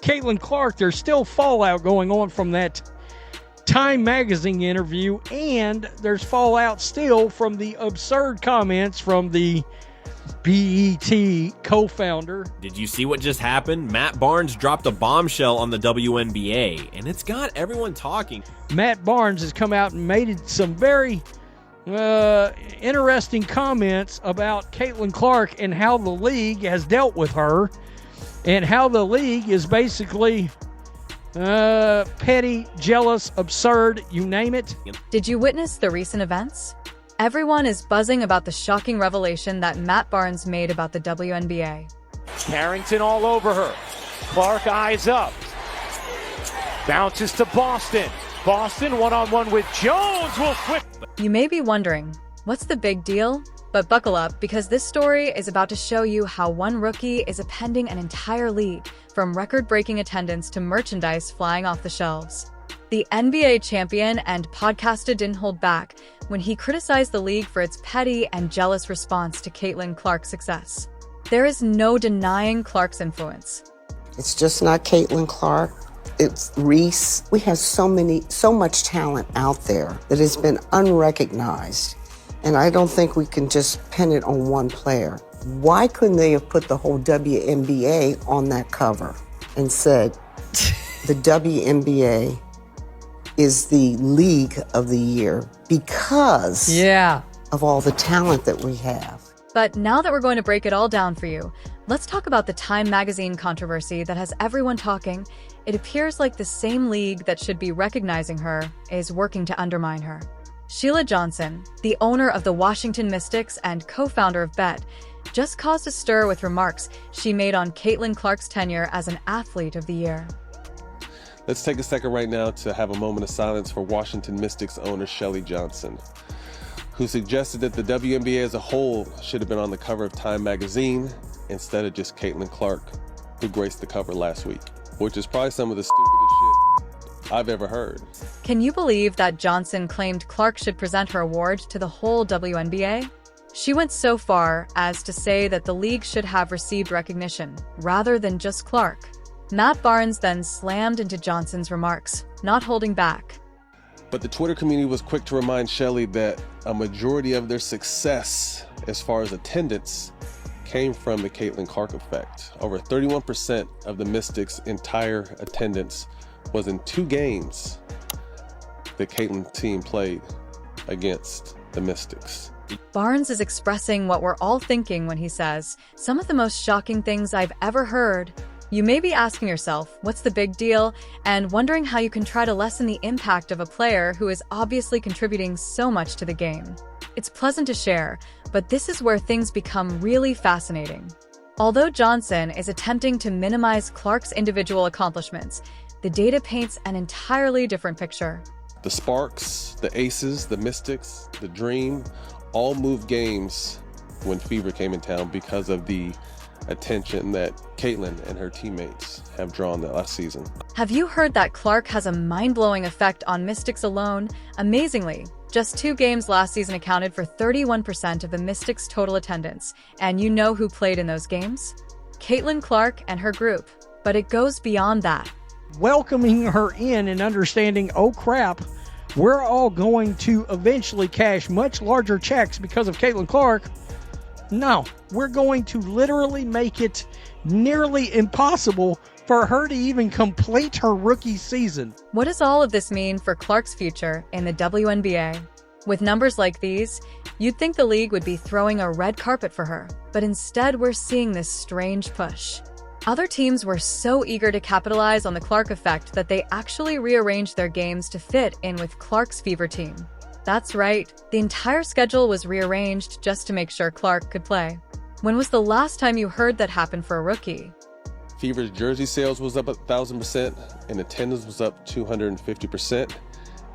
Caitlin Clark, there's still fallout going on from that Time magazine interview, and there's fallout still from the absurd comments from the BET co-founder. Did you see what just happened? Matt Barnes dropped a bombshell on the WNBA, and it's got everyone talking. Matt Barnes has come out and made some very interesting comments about Caitlin Clark and how the league has dealt with her, and how the league is basically petty, jealous, absurd, you name it. Did you witness the recent events? Everyone is buzzing about the shocking revelation that Matt Barnes made about the WNBA. Carrington all over her. Clark eyes up. Bounces to Boston. Boston one-on-one with Jones will flip. You may be wondering, what's the big deal? But buckle up, because this story is about to show you how one rookie is appending an entire league, from record-breaking attendance to merchandise flying off the shelves. The NBA champion and podcaster didn't hold back when he criticized the league for its petty and jealous response to Caitlin Clark's success. There is no denying Clark's influence. It's just not Caitlin Clark. It's Reese. We have so much talent out there that has been unrecognized. And I don't think we can just pin it on one player. Why couldn't they have put the whole WNBA on that cover and said, the WNBA is the league of the year because of all the talent that we have? But now that we're going to break it all down for you, let's talk about the Time magazine controversy that has everyone talking. It appears like the same league that should be recognizing her is working to undermine her. Sheila Johnson, the owner of the Washington Mystics and co-founder of BET, just caused a stir with remarks she made on Caitlin Clark's tenure as an Athlete of the Year. Let's take a second right now to have a moment of silence for Washington Mystics owner Sheila Johnson, who suggested that the WNBA as a whole should have been on the cover of Time magazine instead of just Caitlin Clark, who graced the cover last week, which is probably some of the stupidest shit I've ever heard. Can you believe that Johnson claimed Clark should present her award to the whole WNBA? She went so far as to say that the league should have received recognition, rather than just Clark. Matt Barnes then slammed into Johnson's remarks, not holding back. But the Twitter community was quick to remind Shelley that a majority of their success as far as attendance came from the Caitlin Clark effect. Over 31% of the Mystics' entire attendance was in 2 games the Caitlin team played against the Mystics. Barnes is expressing what we're all thinking when he says, "Some of the most shocking things I've ever heard." You may be asking yourself, what's the big deal? And wondering how you can try to lessen the impact of a player who is obviously contributing so much to the game. It's pleasant to share, but this is where things become really fascinating. Although Johnson is attempting to minimize Clark's individual accomplishments, the data paints an entirely different picture. The Sparks, the Aces, the Mystics, the Dream, all moved games when Fever came in town because of the attention that Caitlin and her teammates have drawn that last season. Have you heard that Clark has a mind-blowing effect on Mystics alone? Amazingly, just 2 games last season accounted for 31% of the Mystics' total attendance. And you know who played in those games? Caitlin Clark and her group. But it goes beyond that. Welcoming her in and understanding, oh crap, we're all going to eventually cash much larger checks because of Caitlin Clark. No, we're going to literally make it nearly impossible for her to even complete her rookie season. What does all of this mean for Clark's future in the WNBA? With numbers like these, you'd think the league would be throwing a red carpet for her, but instead we're seeing this strange push. Other teams were so eager to capitalize on the Clark effect that they actually rearranged their games to fit in with Clark's Fever team. That's right, the entire schedule was rearranged just to make sure Clark could play. When was the last time you heard that happen for a rookie? Fever's jersey sales was up 1,000% and attendance was up 250%.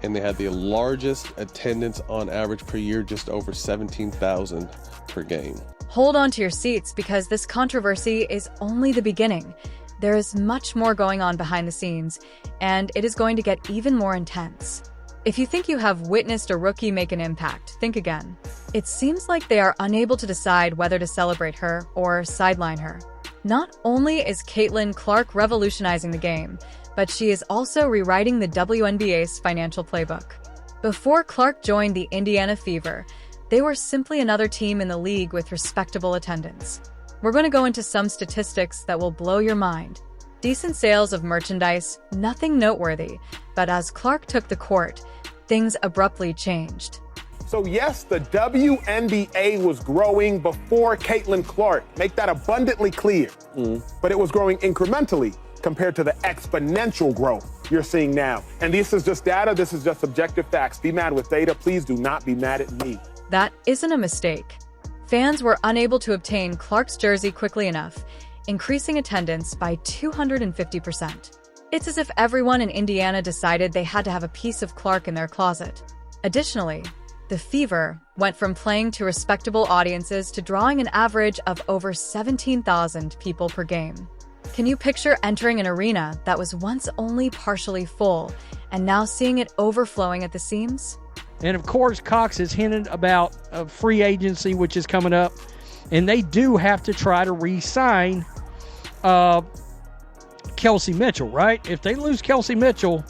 And they had the largest attendance on average per year, just over 17,000 per game. Hold on to your seats because this controversy is only the beginning. There is much more going on behind the scenes, and it is going to get even more intense. If you think you have witnessed a rookie make an impact, think again. It seems like they are unable to decide whether to celebrate her or sideline her. Not only is Caitlin Clark revolutionizing the game, but she is also rewriting the WNBA's financial playbook. Before Clark joined the Indiana Fever, they were simply another team in the league with respectable attendance. We're going to go into some statistics that will blow your mind. Decent sales of merchandise, nothing noteworthy, but as Clark took the court, things abruptly changed. So yes, the WNBA was growing before Caitlin Clark. Make that abundantly clear. But it was growing incrementally compared to the exponential growth you're seeing now. And this is just data, this is just objective facts. Be mad with data, please do not be mad at me. That isn't a mistake. Fans were unable to obtain Clark's jersey quickly enough, increasing attendance by 250%. It's as if everyone in Indiana decided they had to have a piece of Clark in their closet. Additionally, the Fever went from playing to respectable audiences to drawing an average of over 17,000 people per game. Can you picture entering an arena that was once only partially full and now seeing it overflowing at the seams? And of course, Cox has hinted about a free agency, which is coming up, and they do have to try to re-sign Kelsey Mitchell, right? If they lose Kelsey Mitchell,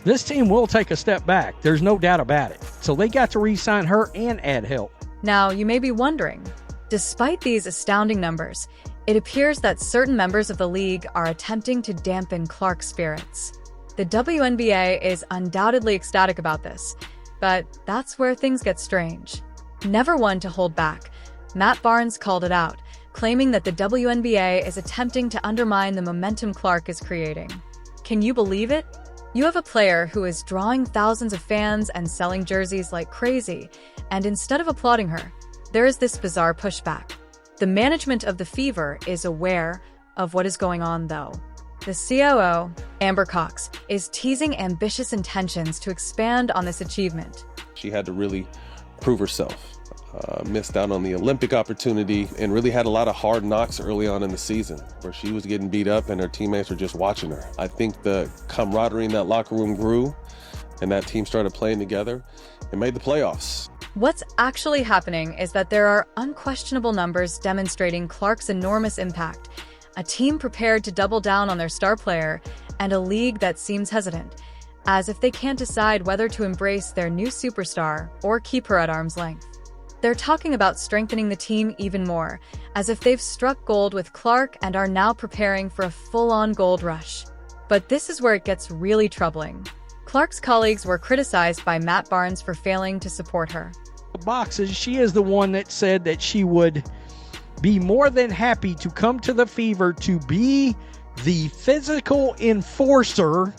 this team will take a step back. There's no doubt about it. So they got to re-sign her and add help. Now, you may be wondering, despite these astounding numbers, it appears that certain members of the league are attempting to dampen Clark's spirits. The WNBA is undoubtedly ecstatic about this, but that's where things get strange. Never one to hold back, Matt Barnes called it out, claiming that the WNBA is attempting to undermine the momentum Clark is creating. Can you believe it? You have a player who is drawing thousands of fans and selling jerseys like crazy, and instead of applauding her, there is this bizarre pushback. The management of the Fever is aware of what is going on, though. The COO, Amber Cox, is teasing ambitious intentions to expand on this achievement. She had to really prove herself. Missed out on the Olympic opportunity and really had a lot of hard knocks early on in the season where she was getting beat up and her teammates were just watching her. I think the camaraderie in that locker room grew and that team started playing together and made the playoffs. What's actually happening is that there are unquestionable numbers demonstrating Clark's enormous impact, a team prepared to double down on their star player, and a league that seems hesitant, as if they can't decide whether to embrace their new superstar or keep her at arm's length. They're talking about strengthening the team even more, as if they've struck gold with Clark and are now preparing for a full-on gold rush. But this is where it gets really troubling. Clark's colleagues were criticized by Matt Barnes for failing to support her. Boxes, she is the one that said that she would be more than happy to come to the Fever to be the physical enforcer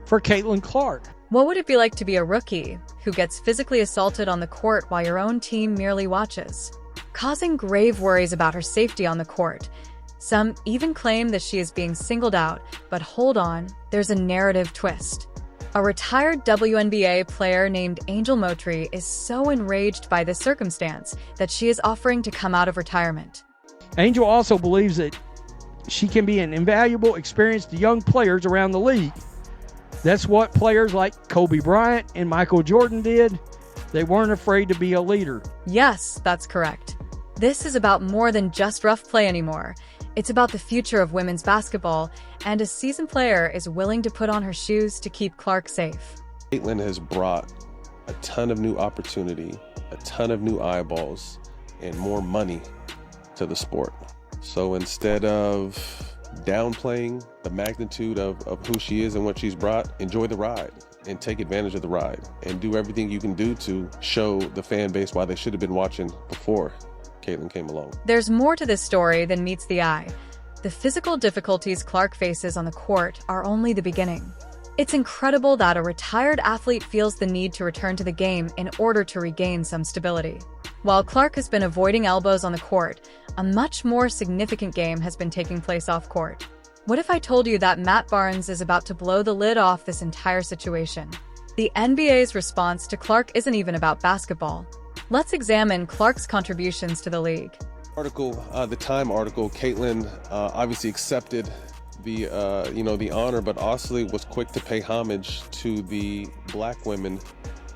for Caitlin Clark. What would it be like to be a rookie who gets physically assaulted on the court while your own team merely watches, causing grave worries about her safety on the court? Some even claim that she is being singled out, but hold on, there's a narrative twist. A retired WNBA player named Angel Moultrie is so enraged by this circumstance that she is offering to come out of retirement. Angel also believes that she can be an invaluable experience to young players around the league. That's what players like Kobe Bryant and Michael Jordan did. They weren't afraid to be a leader. Yes, that's correct. This is about more than just rough play anymore. It's about the future of women's basketball, and a seasoned player is willing to put on her shoes to keep Clark safe. Caitlin has brought a ton of new opportunity, a ton of new eyeballs, and more money to the sport. So instead of downplaying the magnitude of who she is and what she's brought, enjoy the ride and take advantage of the ride and do everything you can do to show the fan base why they should have been watching before Caitlin came along. There's more to this story than meets the eye. The physical difficulties Clark faces on the court are only the beginning. It's incredible that a retired athlete feels the need to return to the game in order to regain some stability. While Clark has been avoiding elbows on the court, a much more significant game has been taking place off court. What if I told you that Matt Barnes is about to blow the lid off this entire situation? The NBA's response to Clark isn't even about basketball. Let's examine Clark's contributions to the league. The Time article, Caitlin obviously accepted the honor, but also was quick to pay homage to the Black women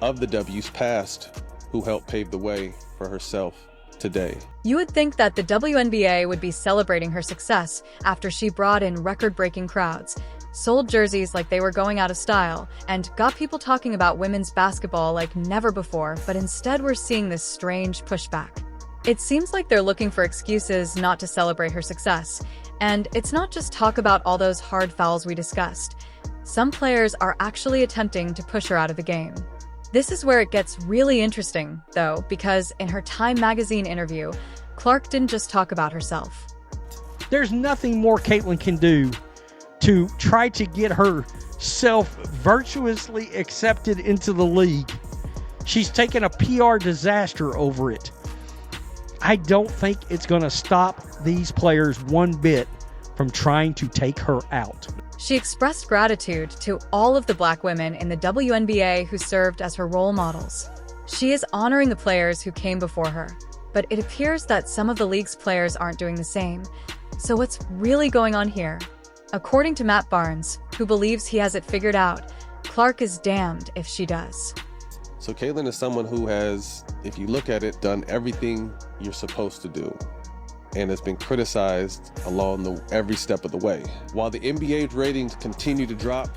of the W's past who helped pave the way for herself today. You would think that the WNBA would be celebrating her success after she brought in record-breaking crowds, sold jerseys like they were going out of style, and got people talking about women's basketball like never before, but instead we're seeing this strange pushback. It seems like they're looking for excuses not to celebrate her success, and it's not just talk about all those hard fouls we discussed. Some players are actually attempting to push her out of the game. This is where it gets really interesting, though, because in her Time magazine interview, Clark didn't just talk about herself. There's nothing more Caitlin can do to try to get herself virtuously accepted into the league. She's taken a PR disaster over it. I don't think it's going to stop these players one bit from trying to take her out. She expressed gratitude to all of the Black women in the WNBA who served as her role models. She is honoring the players who came before her, but it appears that some of the league's players aren't doing the same. So what's really going on here? According to Matt Barnes, who believes he has it figured out, Clark is damned if she does. So Caitlin is someone who has, if you look at it, done everything you're supposed to do, and has been criticized along every step of the way. While the NBA's ratings continue to drop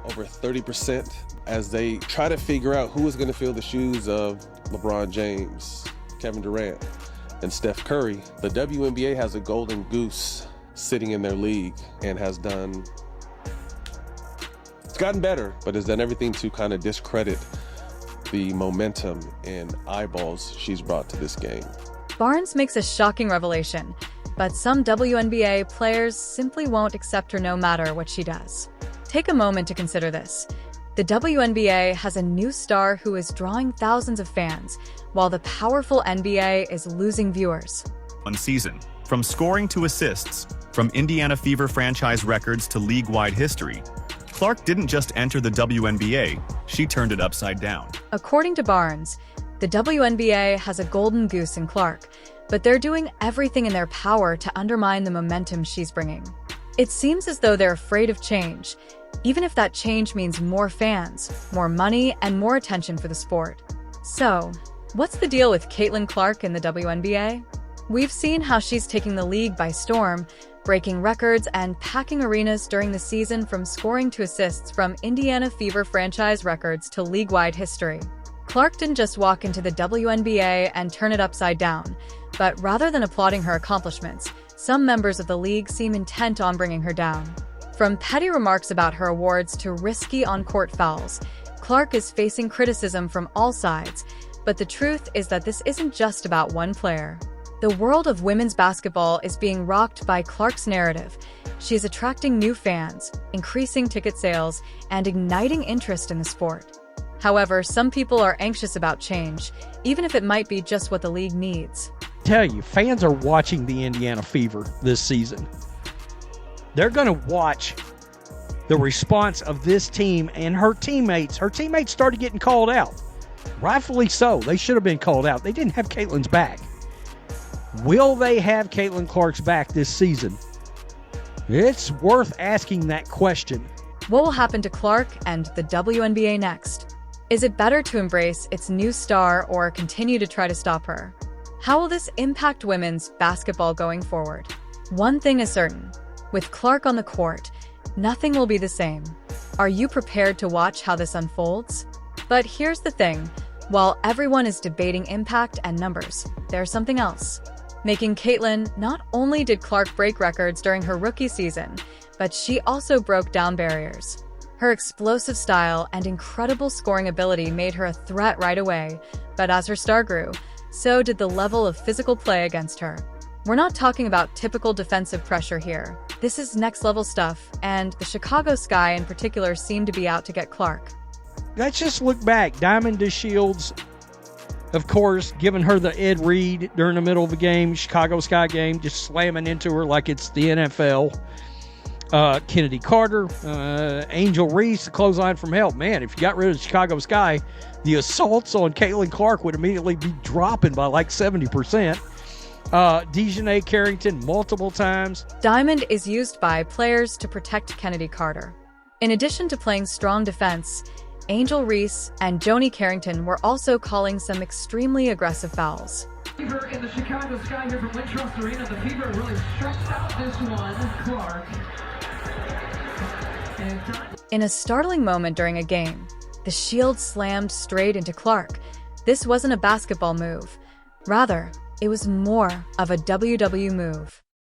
over 30% as they try to figure out who is going to fill the shoes of LeBron James, Kevin Durant, and Steph Curry, the WNBA has a golden goose sitting in their league and has done, it's gotten better, but has done everything to kind of discredit the momentum and eyeballs she's brought to this game. Barnes makes a shocking revelation, but some WNBA players simply won't accept her no matter what she does. Take a moment to consider this. The WNBA has a new star who is drawing thousands of fans, while the powerful NBA is losing viewers. One season. From scoring to assists, from Indiana Fever franchise records to league-wide history, Clark didn't just enter the WNBA, she turned it upside down. According to Barnes, the WNBA has a golden goose in Clark, but they're doing everything in their power to undermine the momentum she's bringing. It seems as though they're afraid of change, even if that change means more fans, more money, and more attention for the sport. So, what's the deal with Caitlin Clark in the WNBA? We've seen how she's taking the league by storm, breaking records and packing arenas during the season, from scoring to assists, from Indiana Fever franchise records to league-wide history. Clark didn't just walk into the WNBA and turn it upside down, but rather than applauding her accomplishments, some members of the league seem intent on bringing her down. From petty remarks about her awards to risky on-court fouls, Clark is facing criticism from all sides, but the truth is that this isn't just about one player. The world of women's basketball is being rocked by Clark's narrative. She's attracting new fans, increasing ticket sales, and igniting interest in the sport. However, some people are anxious about change, even if it might be just what the league needs. Tell you, fans are watching the Indiana Fever this season. They're going to watch the response of this team and her teammates. Her teammates started getting called out. Rightfully so. They should have been called out. They didn't have Caitlin's back. Will they have Caitlin Clark's back this season? It's worth asking that question. What will happen to Clark and the WNBA next? Is it better to embrace its new star or continue to try to stop her? How will this impact women's basketball going forward? One thing is certain. With Clark on the court, nothing will be the same. Are you prepared to watch how this unfolds? But here's the thing. While everyone is debating impact and numbers, there's something else. Making Caitlin, not only did Clark break records during her rookie season, but she also broke down barriers. Her explosive style and incredible scoring ability made her a threat right away, but as her star grew, so did the level of physical play against her. We're not talking about typical defensive pressure here. This is next-level stuff, and the Chicago Sky in particular seemed to be out to get Clark. Let's just look back. Diamond DeShields, of course, giving her the Ed Reed during the middle of a game, Chicago Sky game, just slamming into her like it's the NFL. Kennedy Carter, Angel Reese, the clothesline from hell. Man, if you got rid of the Chicago Sky, the assaults on Caitlin Clark would immediately be dropping by like 70%. Dejanay Carrington multiple times. Diamond is used by players to protect Kennedy Carter. In addition to playing strong defense, Angel Reese and Joni Carrington were also calling some extremely aggressive fouls. Fever in the Chicago sky here from Wintrust Arena. The Fever really stretched out this one. Clark. In a startling moment during a game, the shield slammed straight into Clark. This wasn't a basketball move. Rather, it was more of a WW move.